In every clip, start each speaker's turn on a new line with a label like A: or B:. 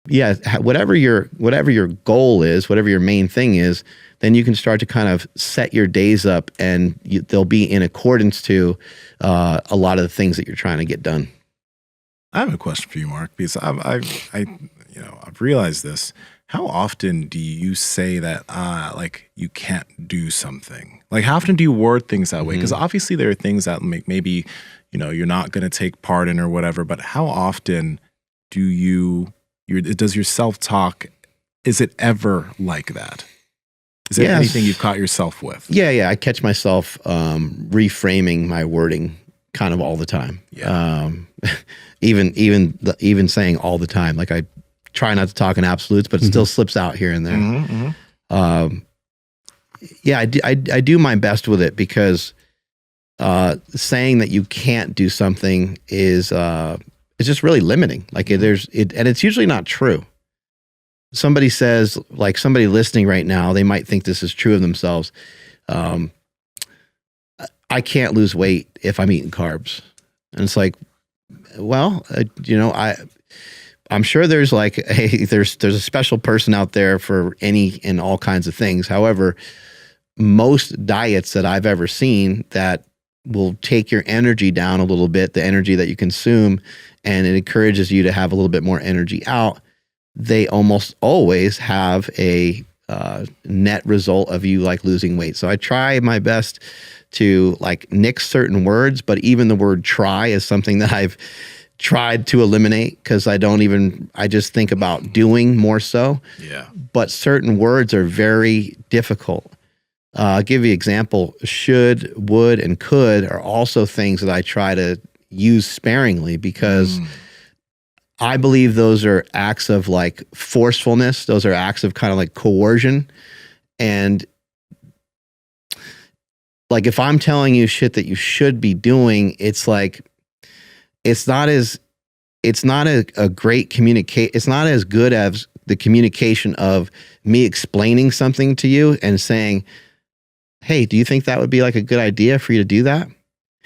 A: yeah, whatever your goal is, whatever your main thing is, then you can start to kind of set your days up, and they'll be in accordance to a lot of the things that you're trying to get done.
B: I have a question for you, Mark, because I've realized this. How often do you say that like you can't do something? Like, how often do you word things that way? Because obviously there are things that maybe you're not going to take part in or whatever. But how often does your self-talk, is it ever like that? Is there anything you've caught yourself with? Yeah.
A: I catch myself reframing my wording kind of all the time.
B: Yeah.
A: Even saying all the time. Like, I try not to talk in absolutes, but it still slips out here and there. I do my best with it, because saying that you can't do something is just really limiting. Like, and it's usually not true. Somebody says, like, somebody listening right now, they might think this is true of themselves. I can't lose weight if I'm eating carbs. And it's like, well, I'm sure there's like there's a special person out there for any and all kinds of things. However, most diets that I've ever seen that will take your energy down a little bit, the energy that you consume, and it encourages you to have a little bit more energy out, they almost always have a net result of you like losing weight. So I try my best to like nix certain words, but even the word try is something that I've tried to eliminate, because I just think about doing more so.
B: Yeah.
A: But certain words are very difficult. I'll give you an example. Should, would, and could are also things that I try to use sparingly, because I believe those are acts of like forcefulness. Those are acts of kind of like coercion. And like, if I'm telling you shit that you should be doing, it's like, it's not a great communicate. It's not as good as the communication of me explaining something to you and saying, hey, do you think that would be like a good idea for you to do that?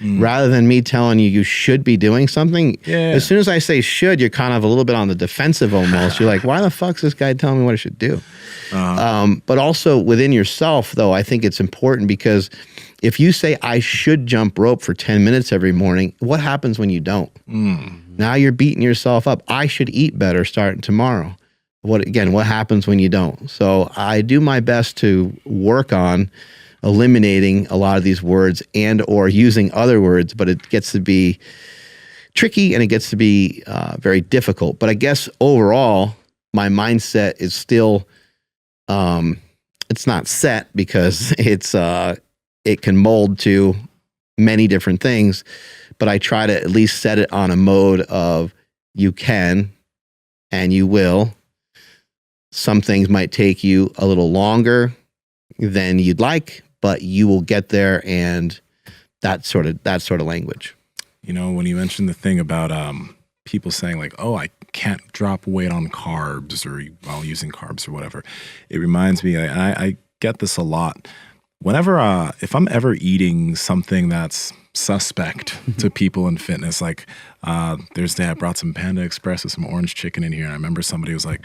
A: Rather than me telling you should be doing something.
B: Yeah.
A: As soon as I say should, you're kind of a little bit on the defensive almost. You're like, why the fuck's this guy telling me what I should do? But also within yourself, though, I think it's important, because if you say I should jump rope for 10 minutes every morning, what happens when you don't? Now you're beating yourself up. I should eat better starting tomorrow. What happens when you don't? So I do my best to work on eliminating a lot of these words and or using other words, but it gets to be tricky and it gets to be very difficult. But I guess overall, my mindset is still, it's not set, because it can mold to many different things, but I try to at least set it on a mode of you can and you will. Some things might take you a little longer than you'd like, but you will get there, and that sort of language.
B: When you mentioned the thing about people saying like, oh, I can't drop weight on carbs or while using carbs or whatever, it reminds me, I get this a lot. Whenever, if I'm ever eating something that's suspect to people in fitness, like there's day I brought some Panda Express with some orange chicken in here, and I remember somebody was like,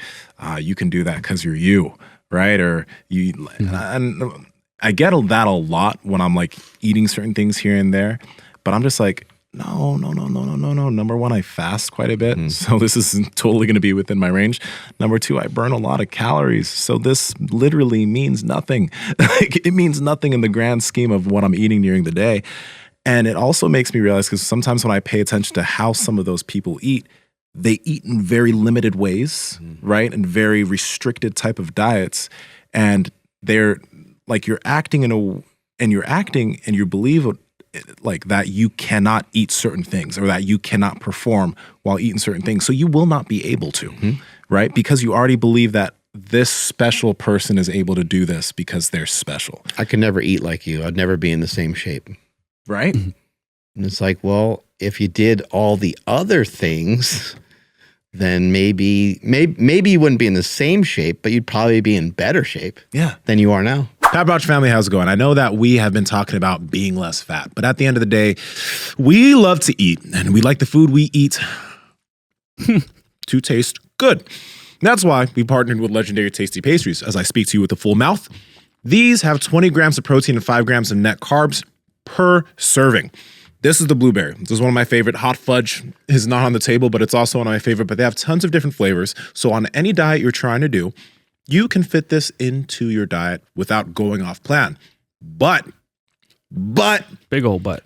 B: you can do that because you're you, right? Or you, and I get that a lot when I'm like eating certain things here and there, but I'm just like, no. Number one, I fast quite a bit, so this is totally going to be within my range. Number two, I burn a lot of calories, so this literally means nothing. Like, it means nothing in the grand scheme of what I'm eating during the day. And it also makes me realize, because sometimes when I pay attention to how some of those people eat, they eat in very limited ways, right? And very restricted type of diets. And they're like, you're acting and you believe like that you cannot eat certain things, or that you cannot perform while eating certain things. So you will not be able to, right? Because you already believe that this special person is able to do this because they're special.
A: I could never eat like you. I'd never be in the same shape.
B: Right?
A: And it's like, well, if you did all the other things, then maybe you wouldn't be in the same shape, but you'd probably be in better shape than you are now.
B: Pat Brouch family, how's it going? I know that we have been talking about being less fat, but at the end of the day, we love to eat, and we like the food we eat to taste good. That's why we partnered with Legendary Tasty Pastries. As I speak to you with a full mouth, these have 20 grams of protein and 5 grams of net carbs per serving. This is the blueberry. This is one of my favorite. Hot fudge is not on the table, but it's also one of my favorite. But they have tons of different flavors. So on any diet you're trying to do, you can fit this into your diet without going off plan. But
C: big old butt.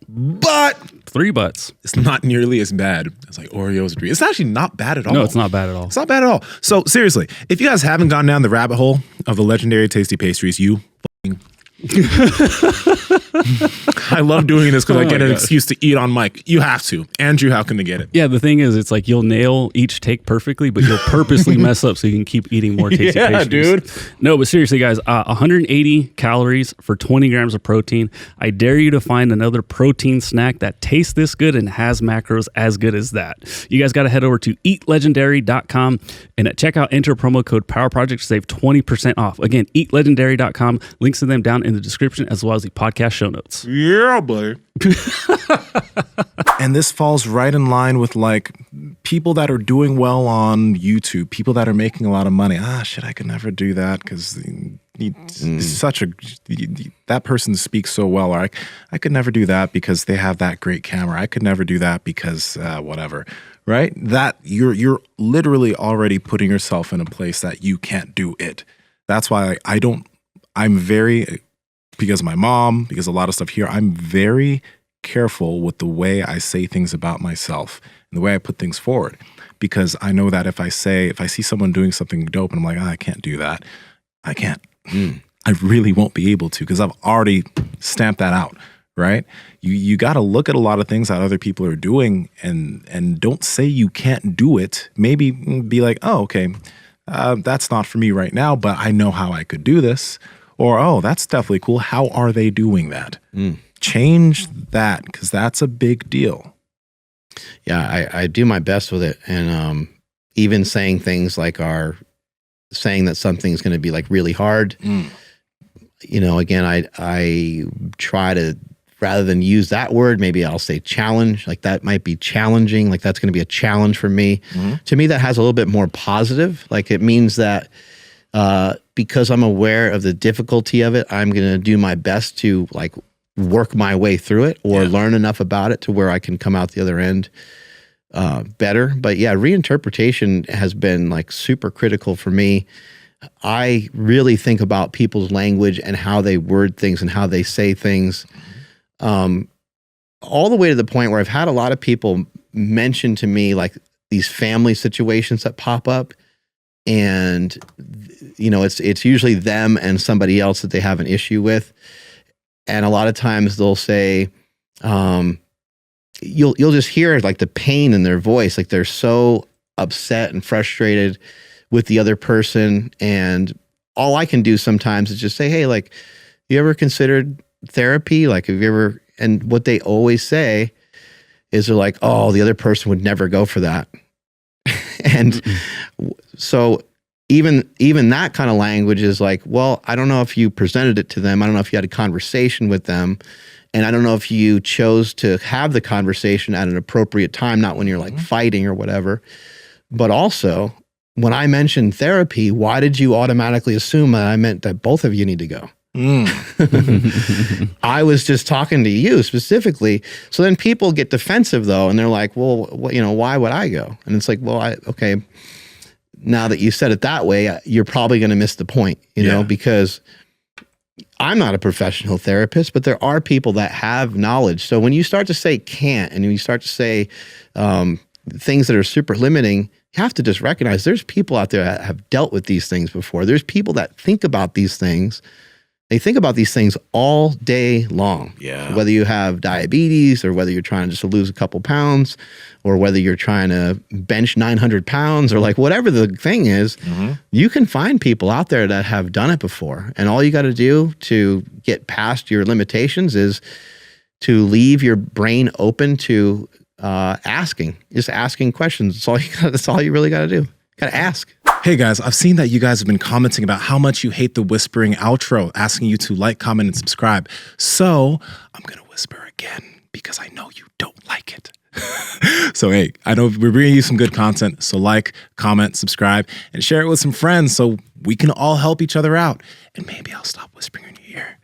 C: 3 butts.
B: It's not nearly as bad as like Oreos. It's actually not bad at all.
C: No, it's not bad at all.
B: It's not bad at all. So seriously, if you guys haven't gone down the rabbit hole of the Legendary Tasty Pastries, you fucking I love doing this because I get an excuse to eat on mic. You have to. Andrew, how can they get it?
C: Yeah, the thing is, it's like you'll nail each take perfectly, but you'll purposely mess up so you can keep eating more tasty pastries.
B: Dude.
C: No, but seriously, guys, 180 calories for 20 grams of protein. I dare you to find another protein snack that tastes this good and has macros as good as that. You guys got to head over to eatlegendary.com and at checkout, enter promo code PowerProject to save 20% off. Again, eatlegendary.com. Links to them down in the description as well as the podcast show notes.
B: Yeah, buddy. And this falls right in line with like people that are doing well on YouTube, people that are making a lot of money. Shit, I could never do that because that person speaks so well. Or I could never do that because they have that great camera. I could never do that because whatever. Right? That you're literally already putting yourself in a place that you can't do it. That's why I'm very, because of my mom, because a lot of stuff here, I'm very careful with the way I say things about myself and the way I put things forward. Because I know that if I see someone doing something dope and I'm like, I can't do that, I can't. I really won't be able to because I've already stamped that out, right? You got to look at a lot of things that other people are doing and don't say you can't do it. Maybe be like, oh, okay, that's not for me right now, but I know how I could do this. Or, oh, that's definitely cool. How are they doing that? Change that because that's a big deal.
A: Yeah, I do my best with it. And even saying things like saying that something's going to be like really hard. You know, again, I try to, rather than use that word, maybe I'll say challenge. Like that might be challenging. Like that's going to be a challenge for me. To me, that has a little bit more positive. Like it means that because I'm aware of the difficulty of it, I'm going to do my best to like work my way through it or learn enough about it to where I can come out the other end better. But yeah, reinterpretation has been like super critical for me. I really think about people's language and how they word things and how they say things, all the way to the point where I've had a lot of people mention to me like these family situations that pop up. And, you know, it's usually them and somebody else that they have an issue with. And a lot of times they'll say, you'll just hear like the pain in their voice. Like they're so upset and frustrated with the other person. And all I can do sometimes is just say, hey, like, you ever considered therapy? Like, have you ever, and what they always say is they're like, oh, the other person would never go for that. And so even that kind of language is like, well, I don't know if you presented it to them. I don't know if you had a conversation with them. And I don't know if you chose to have the conversation at an appropriate time, not when you're like fighting or whatever. But also, when I mentioned therapy, why did you automatically assume that I meant that both of you need to go? I was just talking to you specifically. So then people get defensive though, and they're like, well, you know, why would I go? And it's like, well, okay, now that you said it that way, you're probably going to miss the point, you know, because I'm not a professional therapist, but there are people that have knowledge. So when you start to say can't, and you start to say things that are super limiting, you have to just recognize there's people out there that have dealt with these things before. There's people that think about these things. They think about these things all day long. Yeah. Whether you have diabetes or whether you're trying just to lose a couple pounds or whether you're trying to bench 900 pounds or like whatever the thing is, you can find people out there that have done it before. And all you got to do to get past your limitations is to leave your brain open to just asking questions. That's all you really got to do. Got to ask.
B: Hey guys, I've seen that you guys have been commenting about how much you hate the whispering outro, asking you to like, comment, and subscribe. So I'm going to whisper again because I know you don't like it. So, hey, I know we're bringing you some good content. So like, comment, subscribe, and share it with some friends so we can all help each other out. And maybe I'll stop whispering in your ear.